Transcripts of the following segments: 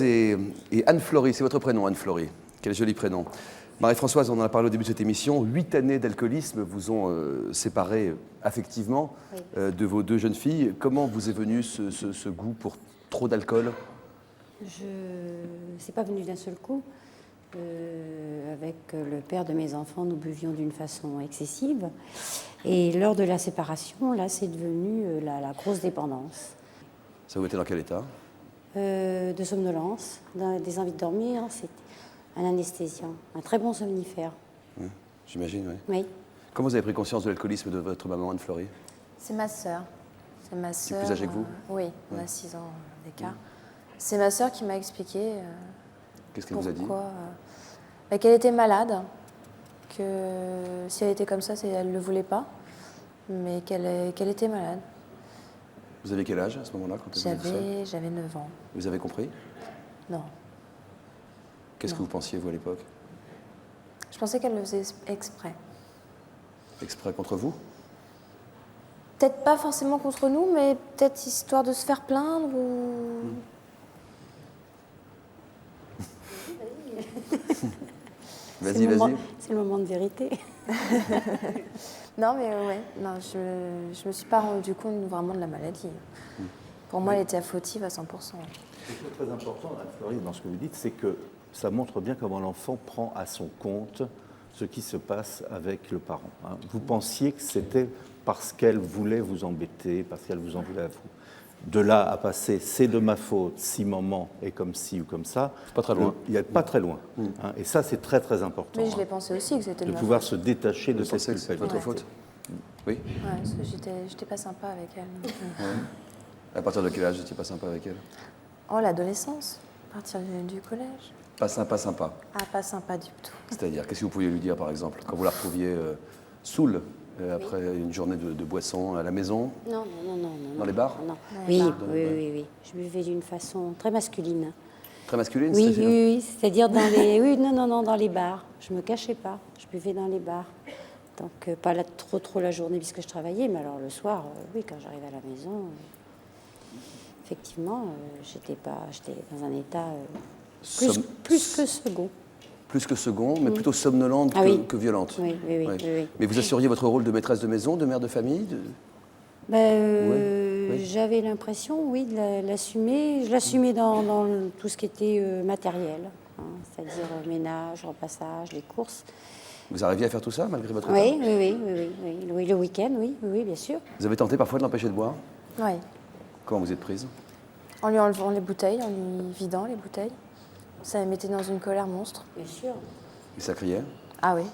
Et Anne-Florie, c'est votre prénom, Anne-Florie. Quel joli prénom. Marie-Françoise, on en a parlé au début de cette émission. 8 années d'alcoolisme vous ont séparés affectivement de vos 2 jeunes filles. Comment vous est venu ce goût pour trop d'alcool? C'est pas venu d'un seul coup. Avec le père de mes enfants, nous buvions d'une façon excessive. Et lors de la séparation, là, c'est devenu la grosse dépendance. Ça vous était dans quel état? De somnolence, des envies de dormir. C'est un anesthésiant, un très bon somnifère. J'imagine, oui. Oui. Comment vous avez pris conscience de l'alcoolisme de votre maman, Anne-Florie? C'est ma sœur. C'est ma sœur. C'est plus âgée que vous? Oui, on a 6 ans d'écart. C'est ma sœur qui m'a expliqué Qu'est-ce qu'elle vous a dit? Qu'elle était malade, que si elle était comme ça, elle ne le voulait pas, mais qu'elle était malade. Vous aviez quel âge à ce moment-là quand elle vous a dit ça? J'avais 9 ans. Vous avez compris? Non. Qu'est-ce que vous pensiez, vous, à l'époque? Je pensais qu'elle le faisait exprès. Exprès contre vous? Peut-être pas forcément contre nous, mais peut-être histoire de se faire plaindre ou... Vas-y. C'est le moment de vérité. Non, mais ouais, non, je me suis pas rendu compte vraiment de la maladie. Pour moi, elle était fautive à 100%. Ce qui est très important, Anne-Florie, dans ce que vous dites, c'est que ça montre bien comment l'enfant prend à son compte ce qui se passe avec le parent. Vous pensiez que c'était parce qu'elle voulait vous embêter, parce qu'elle vous en voulait à vous. De là à passer, c'est de ma faute, si maman est comme ci ou comme ça, pas très loin. Il n'y a pas très loin. Et ça, c'est très très important. Mais je l'ai pensé aussi que c'était de ma pouvoir faute. se détacher de cette C'est votre culpabilité. faute? Oui. Ouais, parce que j'étais pas sympa avec elle. À partir de quel âge n'étiez pas sympa avec elle? Oh, l'adolescence, à partir du collège. Pas sympa. Ah, pas sympa du tout. C'est-à-dire, qu'est-ce que vous pouviez lui dire, par exemple, quand vous la retrouviez saoule après une journée de boisson à la maison? Non. Dans les bars? Non. Les Oui, bars. oui. Je buvais d'une façon très masculine. Très masculine, Oui, c'est-à-dire? oui, c'est-à-dire dans les... Oui, non, dans les bars. Je me cachais pas, je buvais dans les bars. Donc, pas trop la journée puisque je travaillais, mais alors le soir, oui, quand j'arrivais à la maison, effectivement, j'étais dans un état plus que second. Plus que second, mais plutôt somnolente que violente. Oui. Mais vous assuriez votre rôle de maîtresse de maison, de mère de famille? Oui. J'avais l'impression, oui, de l'assumer. Je l'assumais dans tout ce qui était matériel, c'est-à-dire ménage, repassage, les courses. Vous arriviez à faire tout ça, malgré votre état? Oui, le week-end, oui, bien sûr. Vous avez tenté parfois de l'empêcher de boire? Oui. Comment vous êtes prise? En lui enlevant les bouteilles, en lui vidant les bouteilles. Ça me mettait dans une colère monstre. Bien sûr. Et ça criait? Ah oui.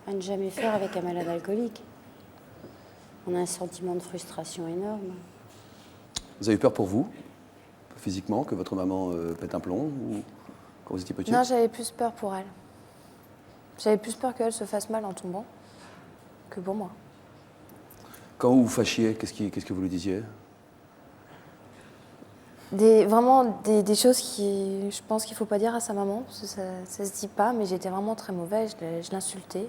À ne jamais faire avec un malade alcoolique. On a un sentiment de frustration énorme. Vous avez eu peur pour vous, physiquement, que votre maman pète un plomb ou quand vous étiez petite? Non, j'avais plus peur pour elle. J'avais plus peur qu'elle se fasse mal en tombant que pour moi. Quand vous vous fâchiez, qu'est-ce que vous lui disiez? Vraiment des choses qui, je pense qu'il ne faut pas dire à sa maman, parce que ça ne se dit pas, mais j'étais vraiment très mauvaise. Je l'insultais,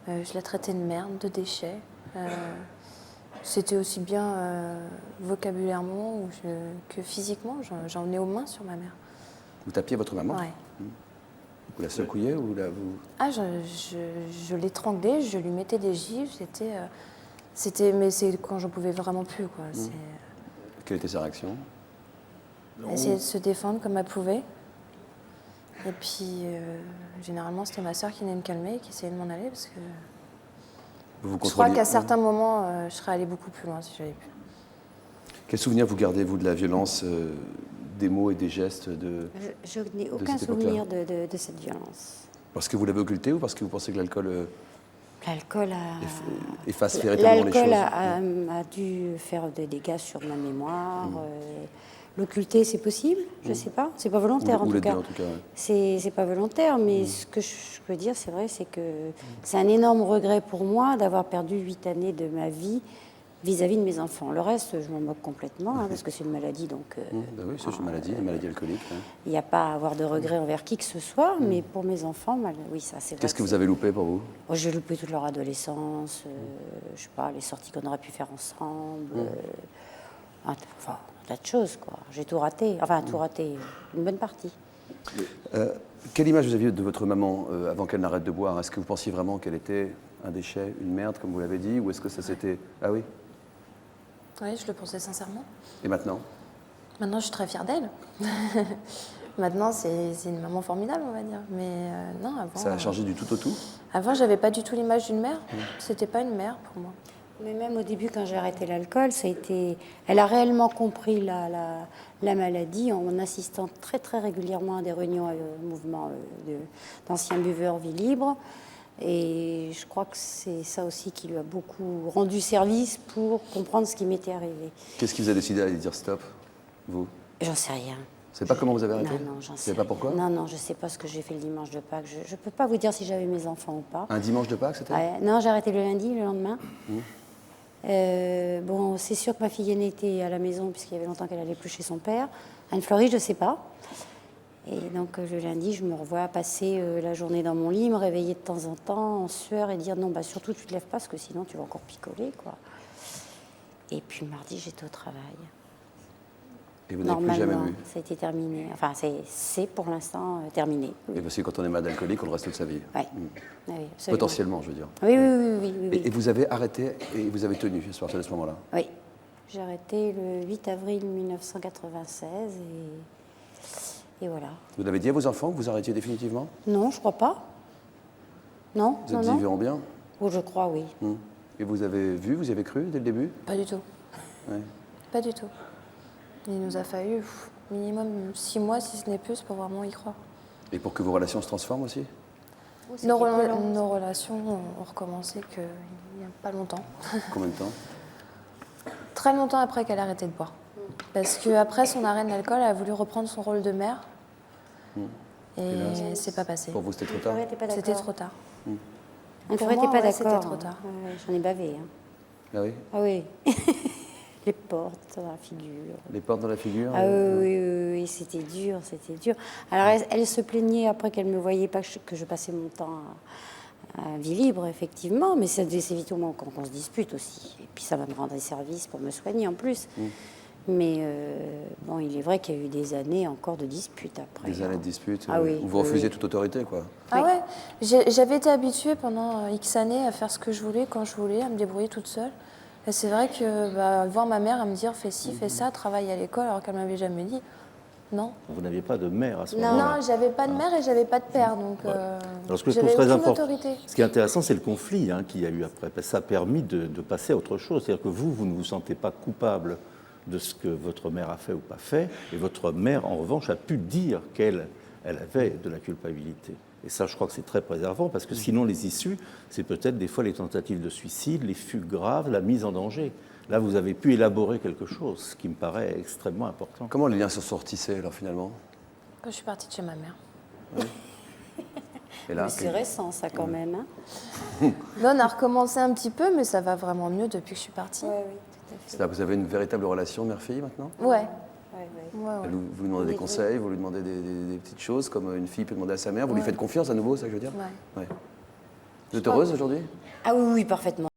je la traitais de merde, de déchet. C'était aussi bien vocabulairement que physiquement. J'en venais aux mains sur ma mère. Vous tapiez votre maman? Ouais. Vous la secouiez ou vous... Ah, je l'étranglais, je lui mettais des gifles. Mais c'est quand j'en pouvais vraiment plus, quoi. Quelle était sa réaction? Essayer de se défendre comme elle pouvait. Et puis, généralement, c'était ma sœur qui venait me calmer et qui essayait de m'en aller parce que Vous je crois contrôliez- qu'à certains moments, je serais allée beaucoup plus loin si j'avais pu. Quel souvenir vous gardez-vous de la violence, des mots et des gestes Je n'ai aucun cette époque-là. souvenir de cette violence. Parce que vous l'avez occulté ou parce que vous pensez que l'alcool L'alcool efface véritablement les choses? a dû faire des dégâts sur ma mémoire. L'occulter, c'est possible, je ne sais pas. C'est pas volontaire, Ou en les tout cas. deux, en tout cas, ouais. C'est pas volontaire, mais ce que je peux dire, c'est vrai, c'est que c'est un énorme regret pour moi d'avoir perdu 8 années de ma vie vis-à-vis de mes enfants. Le reste, je m'en moque complètement, parce que c'est une maladie, donc... Oui, c'est une maladie alcoolique. Hein. Il n'y a pas à avoir de regret envers qui que ce soit, mais pour mes enfants, oui, ça, c'est vrai. Qu'est-ce que vous avez loupé pour vous? Oh, j'ai loupé toute leur adolescence, je sais pas, les sorties qu'on aurait pu faire ensemble, un tas de choses, quoi. J'ai tout raté. Enfin, tout raté, une bonne partie. Quelle image vous aviez de votre maman avant qu'elle n'arrête de boire? Est-ce que vous pensiez vraiment qu'elle était un déchet, une merde, comme vous l'avez dit, ou est-ce que ça s'était... Ah oui? Oui, je le pensais sincèrement. Et maintenant? Maintenant, je suis très fière d'elle. Maintenant, c'est une maman formidable, on va dire. Mais non, avant... Ça a changé du tout au tout? Avant, j'avais pas du tout l'image d'une mère. C'était pas une mère pour moi. Mais même au début, quand j'ai arrêté l'alcool, ça a été... Elle a réellement compris la maladie en assistant très très régulièrement à des réunions au mouvement d'anciens buveurs vie libre. Et je crois que c'est ça aussi qui lui a beaucoup rendu service pour comprendre ce qui m'était arrivé. Qu'est-ce qui vous a décidé à aller dire stop, vous? J'en sais rien. Vous savez pas comment vous avez arrêté? Non, j'en Vous sais savez pas rien. pourquoi? Non, je sais pas ce que j'ai fait le dimanche de Pâques. Je ne peux pas vous dire si j'avais mes enfants ou pas. Un dimanche de Pâques, c'était? Ouais, non, j'ai arrêté le lundi, le lendemain. Bon, c'est sûr que ma fille aînée était à la maison puisqu'il y avait longtemps qu'elle allait plus chez son père. Anne-Fleury, je ne sais pas. Et donc le lundi, je me revois passer la journée dans mon lit, me réveiller de temps en temps en sueur et dire non, bah surtout tu ne te lèves pas parce que sinon tu vas encore picoler, quoi. Et puis le mardi, j'étais au travail. Et vous n'avez plus jamais bu? Ça a été terminé. Enfin, c'est pour l'instant terminé. Et parce que quand on est malade alcoolique, on le reste toute sa vie. Ouais. Oui, absolument. Potentiellement, je veux dire. Oui. Et vous avez arrêté et vous avez tenu à partir de ce moment-là? Oui. J'ai arrêté le 8 avril 1996 et voilà. Vous l'avez dit à vos enfants que vous arrêtiez définitivement? Non, je crois pas. Non, Vous êtes dit, ils verront bien? Oh, je crois, oui. Et vous avez vu, vous y avez cru dès le début? Pas du tout. Ouais. Pas du tout. Il nous a fallu minimum 6 mois, si ce n'est plus, pour vraiment y croire. Et pour que vos relations se transforment aussi? Nos relations ont recommencé qu'il n'y a pas longtemps. Combien de temps? Très longtemps après qu'elle a arrêté de boire. Parce qu'après son arrêt de l'alcool, elle a voulu reprendre son rôle de mère. Et c'est pas passé. Pour vous, c'était trop tard? C'était trop tard. Anne-Fleury Pour n'était moi, pas ouais, d'accord. c'était trop tard. Ouais, j'en ai bavé. Hein. Ah oui? Ah oui. Les portes dans la figure. Les portes dans la figure? Ah oui, c'était dur, c'était dur. Alors elle se plaignait après qu'elle ne me voyait pas que je passais mon temps à vie libre, effectivement, mais c'est vite au moment qu'on se dispute aussi. Et puis ça va me rendre service pour me soigner en plus. Mais bon, il est vrai qu'il y a eu des années encore de disputes après. Des années de disputes Ah oui, où vous refusiez toute autorité, quoi. Ah ouais, j'avais été habituée pendant X années à faire ce que je voulais, quand je voulais, à me débrouiller toute seule. Et c'est vrai que voir ma mère à me dire fais ci, fais ça, travaille à l'école, alors qu'elle m'avait jamais dit non. Vous n'aviez pas de mère à ce moment-là? Non, j'avais pas de mère et j'avais pas de père, donc Alors, ce que je j'avais trouve très aucune important, autorité. ce qui est intéressant, c'est le conflit qu'il y a eu après. Parce que ça a permis de passer à autre chose. C'est-à-dire que vous ne vous sentez pas coupable de ce que votre mère a fait ou pas fait, et votre mère, en revanche, a pu dire qu'elle avait de la culpabilité. Et ça, je crois que c'est très préservant, parce que sinon, les issues, c'est peut-être des fois les tentatives de suicide, les fugues graves, la mise en danger. Là, vous avez pu élaborer quelque chose, ce qui me paraît extrêmement important. Comment les liens se sont retissés, alors, finalement? Quand je suis partie de chez ma mère. Et là, Mais c'est récent, ça, quand même. Hein. Là, on a recommencé un petit peu, mais ça va vraiment mieux depuis que je suis partie. Oui, tout à fait. c'est-à-dire que vous avez une véritable relation mère-fille, maintenant? Ouais. Ouais. Elle vous lui demandez des conseils, vous lui demandez des petites choses, comme une fille peut demander à sa mère, vous lui faites confiance à nouveau, c'est ça que je veux dire? Ouais. Vous êtes heureuse aujourd'hui? Ah oui, parfaitement.